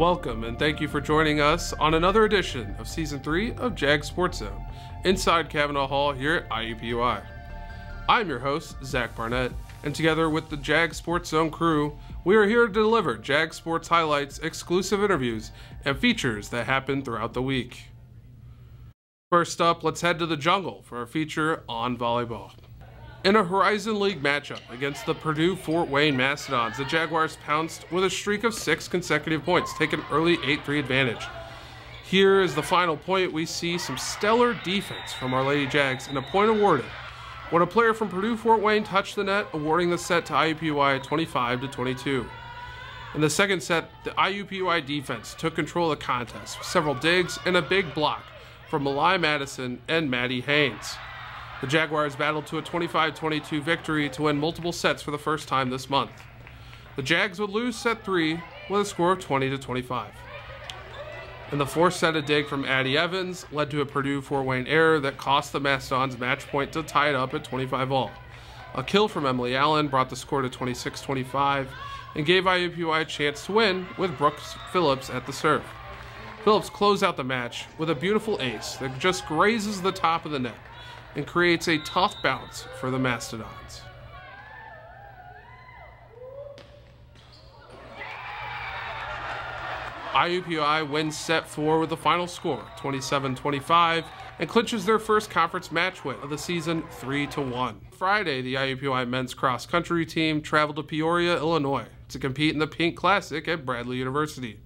Welcome and thank you for joining us on another edition of Season 3 of Jag Sports Zone, inside Cavanaugh Hall here at IUPUI. I'm your host, Zach Barnett, and together with the Jag Sports Zone crew, we are here to deliver Jag Sports highlights, exclusive interviews, and features that happen throughout the week. First up, let's head to the jungle for a feature on volleyball. In a Horizon League matchup against the Purdue Fort Wayne Mastodons, the Jaguars pounced with a streak of 6 consecutive points, taking early 8-3 advantage. Here is the final point. We see some stellar defense from our Lady Jags and a point awarded when a player from Purdue Fort Wayne touched the net, awarding the set to IUPUI at 25-22. In the second set, the IUPUI defense took control of the contest with several digs and a big block from Malai Madison and Maddie Haynes. The Jaguars battled to a 25-22 victory to win multiple sets for the first time this month. The Jags would lose set 3 with a score of 20-25. In the fourth set, a dig from Addie Evans led to a Purdue Fort Wayne error that cost the Mastodons match point to tie it up at 25-all. A kill from Emily Allen brought the score to 26-25 and gave IUPUI a chance to win with Brooks Phillips at the serve. Phillips closed out the match with a beautiful ace that just grazes the top of the net and creates a tough bounce for the Mastodons. IUPUI wins set 4 with the final score, 27-25, and clinches their first conference match win of the season, 3-1. Friday, the IUPUI men's cross-country team traveled to Peoria, Illinois, to compete in the Pink Classic at Bradley University.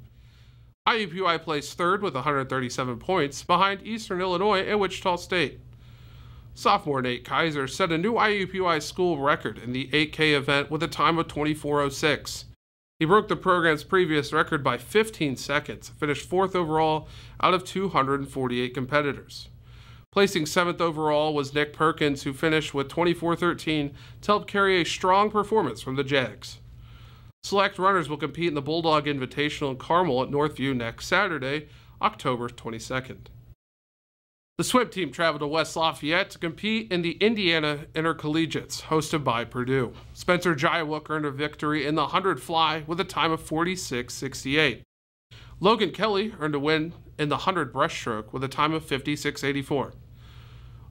IUPUI placed third with 137 points, behind Eastern Illinois and Wichita State. Sophomore Nate Kaiser set a new IUPUI school record in the 8K event with a time of 24:06. He broke the program's previous record by 15 seconds, finished 4th overall out of 248 competitors. Placing 7th overall was Nick Perkins, who finished with 24:13 to help carry a strong performance from the Jags. Select runners will compete in the Bulldog Invitational in Carmel at Northview next Saturday, October 22nd. The swim team traveled to West Lafayette to compete in the Indiana Intercollegiates, hosted by Purdue. Spencer Jaiwook earned a victory in the 100 fly with a time of 46:68. Logan Kelly earned a win in the 100 breaststroke with a time of 56:84.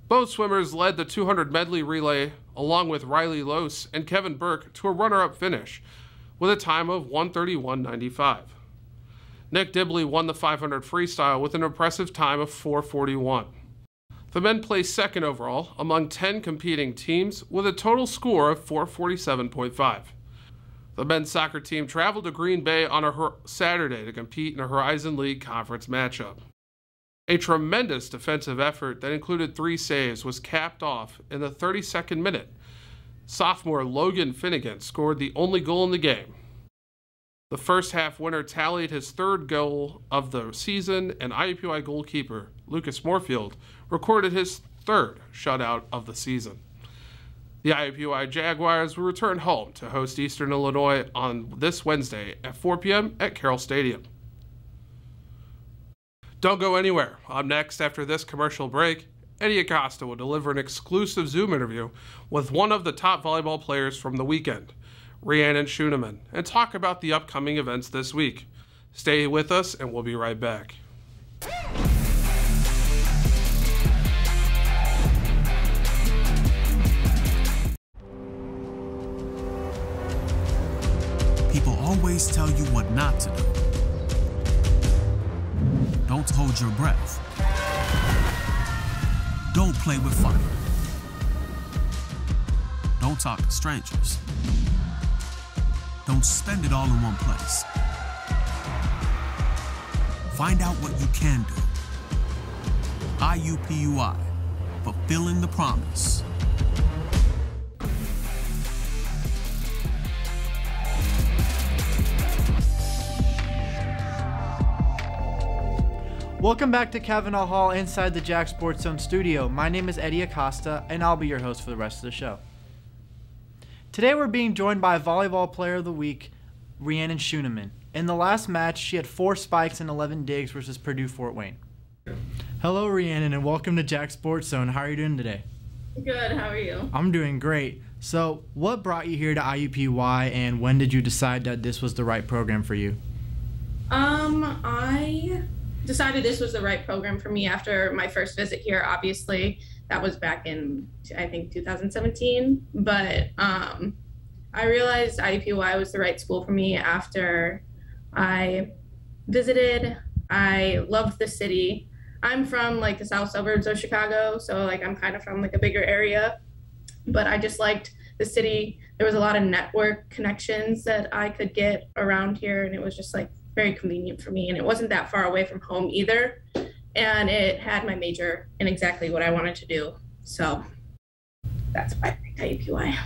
Both swimmers led the 200 medley relay along with Riley Lose and Kevin Burke to a runner-up finish with a time of 1:31.95. Nick Dibley won the 500 freestyle with an impressive time of 4:41. The men placed second overall among 10 competing teams with a total score of 447.5. The men's soccer team traveled to Green Bay on a Saturday to compete in a Horizon League conference matchup. A tremendous defensive effort that included 3 saves was capped off in the 32nd minute. Sophomore Logan Finnegan scored the only goal in the game. The first half winner tallied his 3rd goal of the season, and IUPUI goalkeeper Lucas Moorfield recorded his 3rd shutout of the season. The IUPUI Jaguars will return home to host Eastern Illinois on this Wednesday at 4 p.m. at Carroll Stadium. Don't go anywhere. Up next, after this commercial break, Eddie Acosta will deliver an exclusive Zoom interview with one of the top volleyball players from the weekend, Rhiannon Schuenemann, and talk about the upcoming events this week. Stay with us and we'll be right back. People always tell you what not to do. Don't hold your breath. Don't play with fire. Don't talk to strangers. Don't spend it all in one place. Find out what you can do. IUPUI, fulfilling the promise. Welcome back to Cavanaugh Hall inside the Jag Sports Zone studio. My name is Eddie Acosta, and I'll be your host for the rest of the show. Today we're being joined by Volleyball Player of the Week, Rhiannon Schuenemann. In the last match, she had 4 spikes and 11 digs versus Purdue Fort Wayne. Hello, Rhiannon, and welcome to Jag Sports Zone. How are you doing today? Good, how are you? I'm doing great. So, what brought you here to IUPUI, and when did you decide that this was the right program for you? I decided this was the right program for me after my first visit here. Obviously, that was back in, I think, 2017. But I realized IUPUI was the right school for me after I visited. I loved the city. I'm from like the south suburbs of Chicago, so like I'm kind of from like a bigger area, but I just liked the city. There was a lot of network connections that I could get around here, and it was just like very convenient for me, and it wasn't that far away from home either, and it had my major in exactly what I wanted to do. So that's why I picked IUPUI.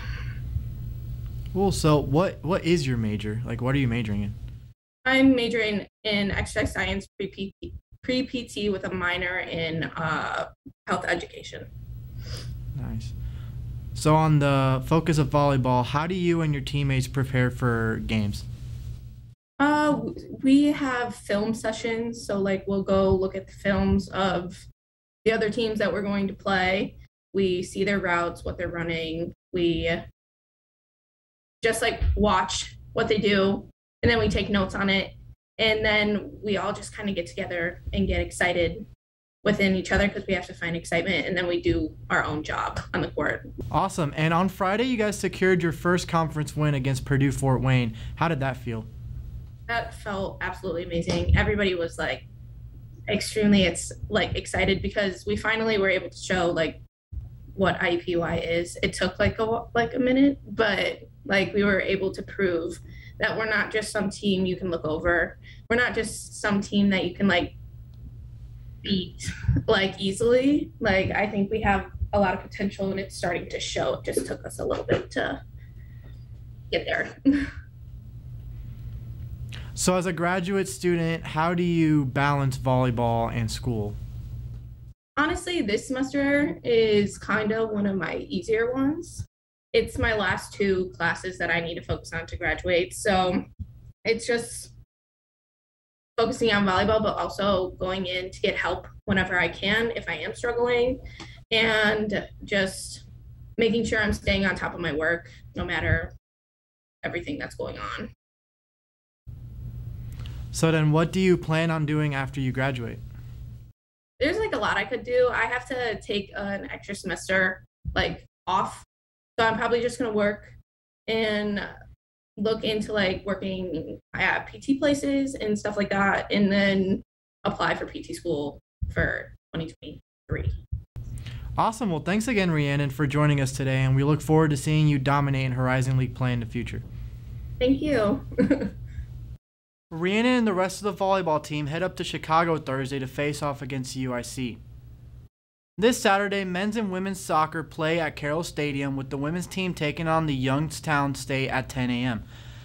Cool. So what is your major? Like, what are you majoring in? I'm majoring in exercise science pre-PT with a minor in health education. Nice. So on the focus of volleyball, how do you and your teammates prepare for games? We have film sessions, so like we'll go look at the films of the other teams that we're going to play. We see their routes, what they're running. We just like watch what they do, and then we take notes on it. And then we all just kind of get together and get excited within each other because we have to find excitement, and then we do our own job on the court. Awesome. And on Friday, you guys secured your first conference win against Purdue Fort Wayne. How did that feel? That felt absolutely amazing. Everybody was like extremely excited because we finally were able to show like what IUPUI is. It took like a minute, but like we were able to prove that we're not just some team you can look over. We're not just some team that you can like beat like easily. Like I think we have a lot of potential, and it's starting to show. It just took us a little bit to get there. So as a graduate student, how do you balance volleyball and school? Honestly, this semester is kind of one of my easier ones. It's my last 2 classes that I need to focus on to graduate. So it's just focusing on volleyball, but also going in to get help whenever I can if I am struggling, and just making sure I'm staying on top of my work no matter everything that's going on. So then what do you plan on doing after you graduate? There's like a lot I could do. I have to take an extra semester like off. So I'm probably just going to work and look into like working at PT places and stuff like that, and then apply for PT school for 2023. Awesome. Well, thanks again, Rhiannon, for joining us today, and we look forward to seeing you dominate in Horizon League play in the future. Thank you. Rhiannon and the rest of the volleyball team head up to Chicago Thursday to face off against UIC. This Saturday, men's and women's soccer play at Carroll Stadium, with the women's team taking on the Youngstown State at 10 a.m.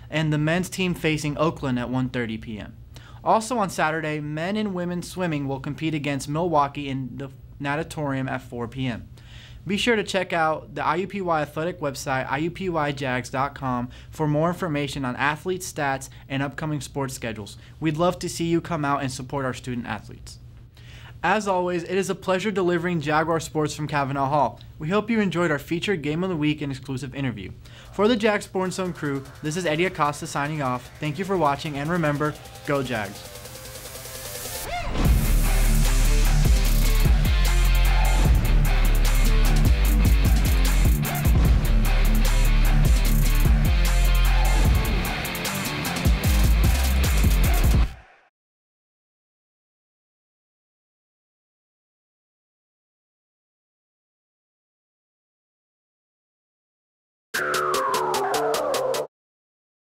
and the men's team facing Oakland at 1:30 p.m. Also on Saturday, men and women swimming will compete against Milwaukee in the natatorium at 4 p.m. Be sure to check out the IUPUI athletic website, iupuijags.com, for more information on athlete stats and upcoming sports schedules. We'd love to see you come out and support our student athletes. As always, it is a pleasure delivering Jaguar Sports from Cavanaugh Hall. We hope you enjoyed our featured Game of the Week and exclusive interview. For the Jag Sports Zone crew, this is Eddie Acosta signing off. Thank you for watching, and remember, go Jags.